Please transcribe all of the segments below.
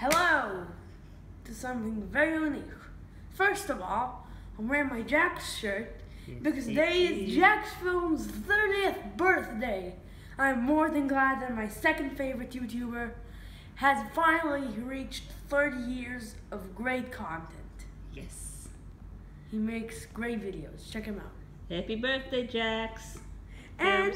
Hello to something very unique. First of all, I'm wearing my Jax shirt because today is Jax Film's 30th birthday. I'm more than glad that my second favorite YouTuber has finally reached 30 years of great content. Yes. He makes great videos. Check him out. Happy birthday, Jax. And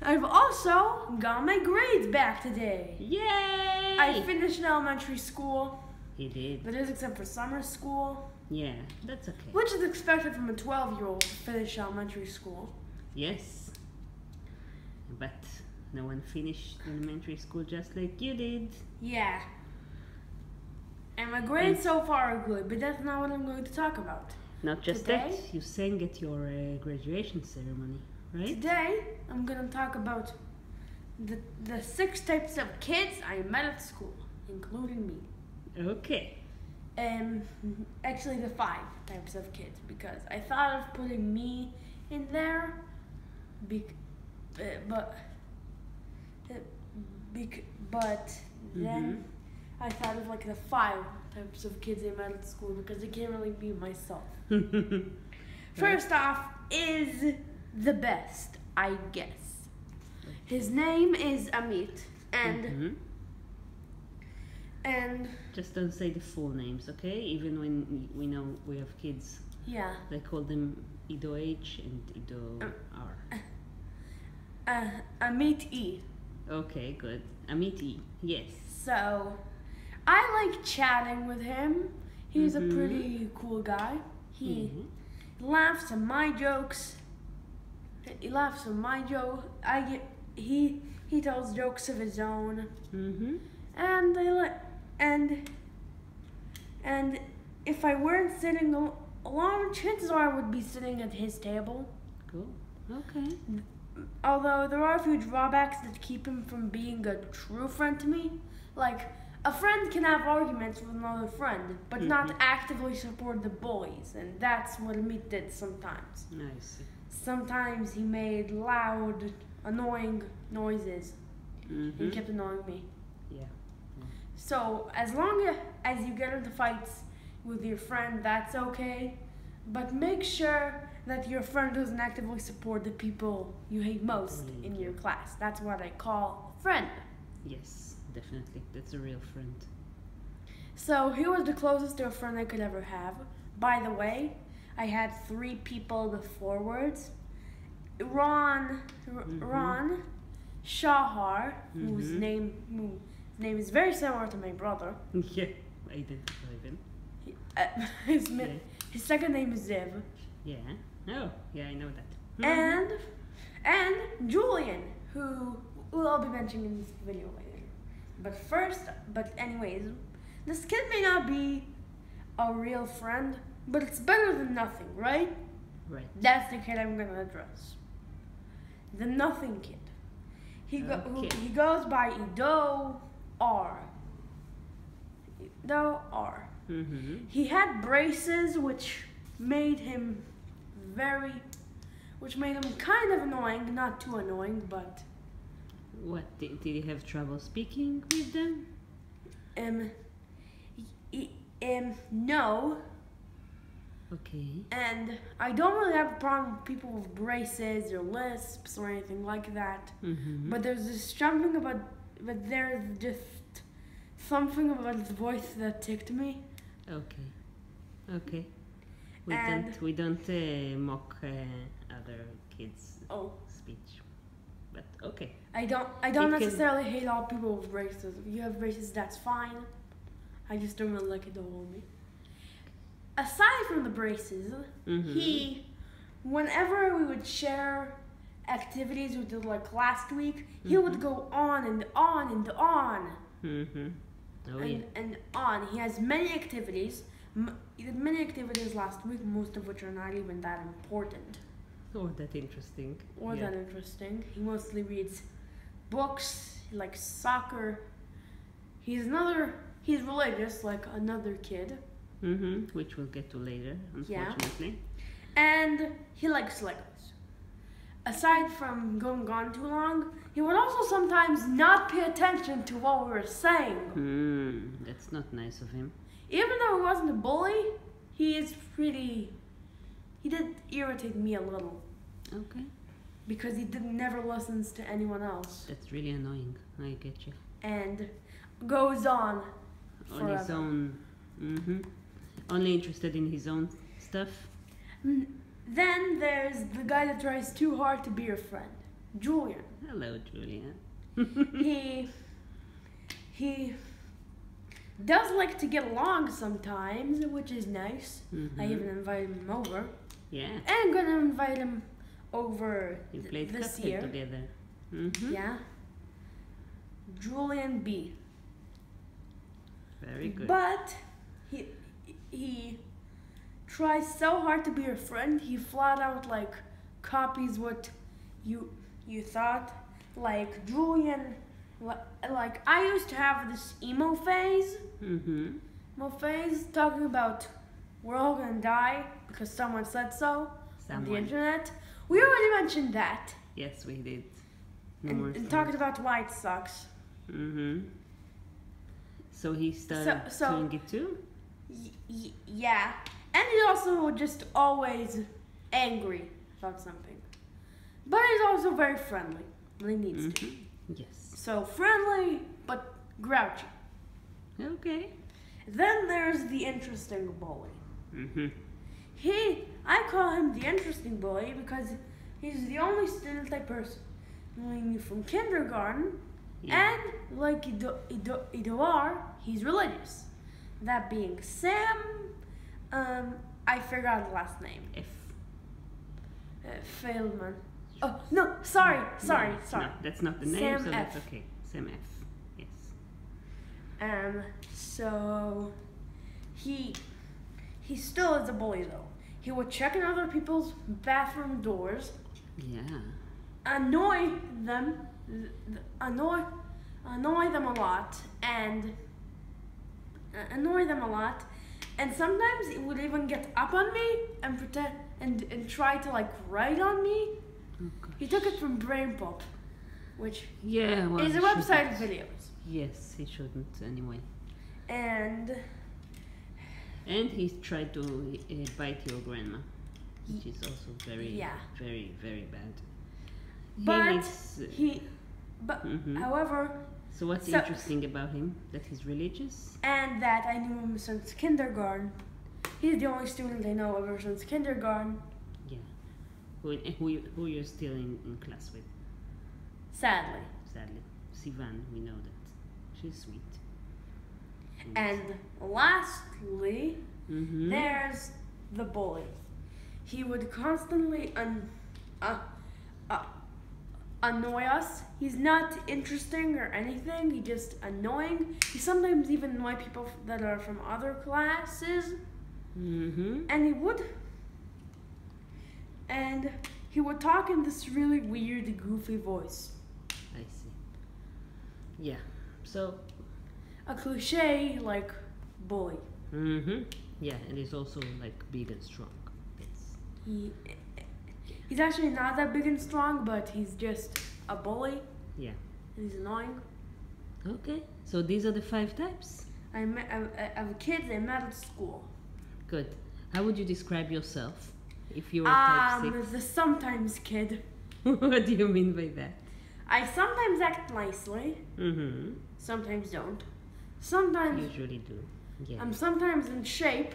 I've also got my grades back today. Yay! I finished elementary school. He did. That is except for summer school. Yeah, that's okay. Which is expected from a 12-year-old to finish elementary school. Yes. But no one finished elementary school just like you did. Yeah. And my grades so far are good, but that's not what I'm going to talk about. Not just Today? that, you sang at your graduation ceremony, right? Today, I'm going to talk about the 6 types of kids I met at school, including me. Okay. Actually the 5 types of kids, because I thought of putting me in there, but then I thought of like the 5 types of kids I met at school because I can't really be myself. First off is the best, I guess. His name is Amit, and just don't say the full names, okay? Even when we know we have kids. yeah. They call them Ido H and Ido R. Amit E. Okay, good. Amit E. Yes. So, I like chatting with him. He's a pretty cool guy. He laughs at my jokes. He laughs at my joke. He tells jokes of his own. And if I weren't sitting alone, chances are I would be sitting at his table. Cool. Okay. Although there are a few drawbacks that keep him from being a true friend to me. Like, a friend can have arguments with another friend, but not actively support the bullies, and that's what Amit did sometimes. I see. Sometimes he made loud, annoying noises. He kept annoying me. Yeah. So, as long as you get into fights with your friend, that's okay. But make sure that your friend doesn't actively support the people you hate most in your class. That's what I call a friend. Yes, definitely. That's a real friend. So, he was the closest to a friend I could ever have. By the way, I had 3 people afterwards. Ron Shahar, whose name is very similar to my brother. Yeah, I identify them. His second name is Ziv. Yeah. Oh, yeah, I know that. And Julian, who I'll be mentioning in this video later. But anyways, this kid may not be a real friend, but it's better than nothing, right? Right. That's the kid I'm gonna address. The nothing kid. He goes by Ido R. Ido R. He had braces which made him kind of annoying, not too annoying, but What, did he have trouble speaking with them? No. Okay. And I don't really have a problem with people with braces or lisps or anything like that. But there's just something about his voice that ticked me. Okay. We don't mock other kids' speech, but okay. I don't necessarily hate all people with braces. If you have braces, that's fine. I just don't really like it to hold me. Aside from the braces, whenever we would share activities we did like last week, he would go on and on and on. And on. He has many activities. He did many activities last week, most of which are not even that important. Oh, that's interesting. That interesting. He mostly reads books, he likes soccer. He's religious, like another kid. Which we'll get to later, unfortunately. Yeah. And he likes Legos. Aside from going on too long, he would also sometimes not pay attention to what we were saying. That's That's not nice of him. Even though he wasn't a bully, he did irritate me a little Okay. because he never listens to anyone else That's really annoying. I get you. and goes on On his forever. own. Only interested in his own stuff. Then there's the guy that tries too hard to be your friend, Julian. Hello, Julia. he does like to get along sometimes, which is nice. I even invited him over. Yeah. And I'm gonna invite him over You played this Cuphead year. together. Yeah. Julian B. Very good. But he tries so hard to be your friend. He flat out like copies what you thought. Like Julian, like I used to have this emo phase. Emo phase talking about we're all gonna die because someone said so on the internet. We already mentioned that. Yes, we did. And talked about White Sox. So he started doing it too? Yeah. And he's also just always angry about something. But he's also very friendly when he needs to. Yes. So friendly, but grouchy. Okay. Then there's the interesting bully. I call him the interesting bully because he's the only student I personally knew from kindergarten. Yeah. And like Idawar, he's religious. That being Sam, I forgot the last name. Feldman. Oh no, sorry. No, that's not the name, Sam so F. that's okay. Sam F. Yes. So he still is a bully though. He would check in other people's bathroom doors, Yeah. annoy them a lot, and sometimes he would even get up on me and pretend and try to like write on me. Oh, gosh. He took it from BrainPop, which Yeah, well, is a he website of shouldn't. videos. Yes, he shouldn't anyway. And he tried to bite your grandma, which is also very, very, very bad. However, So what's interesting about him? That he's religious? and that I knew him since kindergarten. He's the only student I know ever since kindergarten. Yeah. Who you're still in class with? Sadly. Sadly, Sivan, we know that. She's sweet. And lastly, Mm-hmm. there's the bully. He would constantly annoy us. He's not interesting or anything. He's just annoying. He sometimes even annoy people that are from other classes. Mm-hmm. And he would talk in this really weird, goofy voice. I see. Yeah. So. A cliche like bully. Mm-hmm. Yeah, and he's also like big and strong. He's actually not that big and strong, but he's just a bully. Yeah. And he's annoying. Okay. So these are the 5 types. I'm a kid I met at school. Good. How would you describe yourself if you were type 6? The sometimes kid. What do you mean by that? I sometimes act nicely. Mm-hmm. Sometimes don't. Sometimes Usually do. Yeah. I'm sometimes in shape.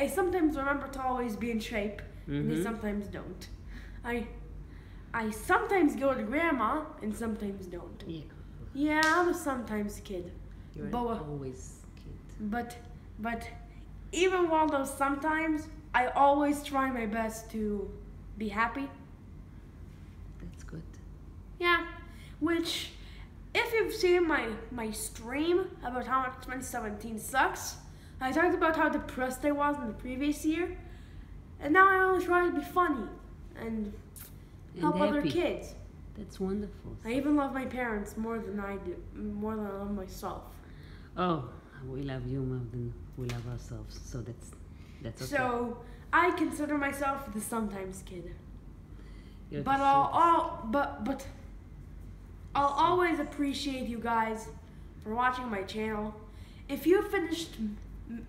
I sometimes remember to always be in shape, and I Mhm. sometimes don't. I sometimes go to grandma, and sometimes don't. Yeah. Yeah, I'm a sometimes kid. You're Boa. always kid. But even while those sometimes, I always try my best to be happy. That's good. Yeah, which, if you've seen my stream about how much 2017 sucks, I talked about how depressed I was in the previous year, and now I only try to be funny and help other happy. kids. That's wonderful. I even love my parents more than I love myself. Oh, we love you more than we love ourselves. So that's okay. So I consider myself the sometimes kid. You're But the I'll always appreciate you guys for watching my channel. if you finished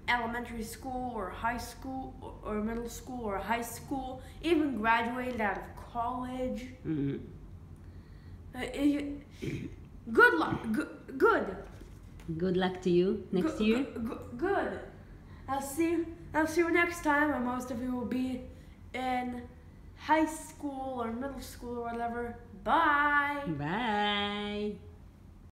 elementary school or high school or middle school or high school, even graduated out of college, good luck. Good. Good luck to you next year. Good. I'll see you next time, and most of you will be in high school or middle school or whatever. Bye. Bye.